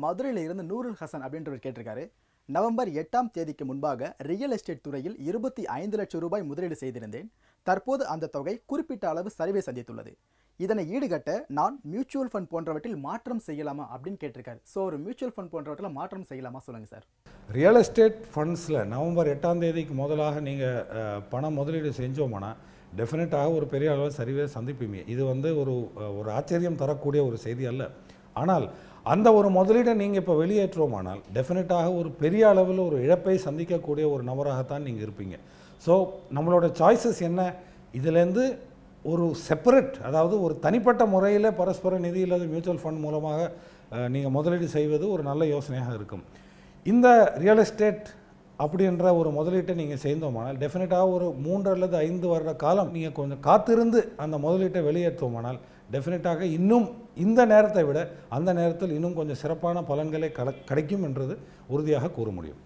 மதுரையில இருந்து நூருல் ஹசன் அப்படின்றவர் கேட்டிருக்காரு. நவம்பர் 8ஆம் தேதிக்கு முன்பாக ரியல் எஸ்டேட் துறையில் 25 லட்சம் ரூபாய் முதலீடு செய்திருந்தேன். தற்போது அந்த தொகை குறிப்பிட்ட அளவு சரிவை சந்தித்துள்ளது. இதனை ஈடுகட்ட நான் மியூச்சுவல் ஃபண்ட் போன்றவற்றில் மாற்றம் செய்யலாமா அப்படின்னு கேட்டிருக்காரு. ஸோ ஒரு மியூச்சுவல் ஃபண்ட் போன்றவற்றில் மாற்றம் செய்யலாமா சொல்லுங்கள் சார். ரியல் எஸ்டேட் ஃபண்ட்ஸில் நவம்பர் 8ஆம் தேதிக்கு முதலாக நீங்கள் பணம் முதலீடு செஞ்சோம்னா டெஃபினட்டாக ஒரு பெரிய அளவில் சரிவை சந்திப்பீங்க. இது ஒரு ஆச்சரியம் தரக்கூடிய ஒரு செய்தி அல்ல. ஆனால் அந்த ஒரு முதலீடை நீங்கள் இப்போ வெளியேற்றுவோமானால் டெஃபினட்டாக ஒரு பெரிய அளவில் ஒரு இழப்பை சந்திக்கக்கூடிய ஒரு நபராகத்தான் நீங்கள் இருப்பீங்க. ஸோ நம்மளோட சாய்ஸஸ் என்ன, இதிலேருந்து ஒரு செப்பரேட், அதாவது ஒரு தனிப்பட்ட முறையில் பரஸ்பர நிதி இல்லாத மியூச்சுவல் ஃபண்ட் மூலமாக நீங்கள் முதலீடு செய்வது ஒரு நல்ல யோசனையாக இருக்கும். இந்த ரியல் எஸ்டேட் அப்படின்ற ஒரு முதலீட்டை நீங்கள் செய்தோமானால் டெஃபினட்டாக ஒரு 3 அல்லது 5 வருட காலம் நீங்கள் கொஞ்சம் காத்திருந்து அந்த முதலீட்டை வெளியேற்றுவோமானால் டெஃபினட்டாக இன்னும் இந்த நேரத்தை விட அந்த நேரத்தில் இன்னும் கொஞ்சம் சிறப்பான பலன்களை கிடைக்கும் என்றது உறுதியாக கூற முடியும்.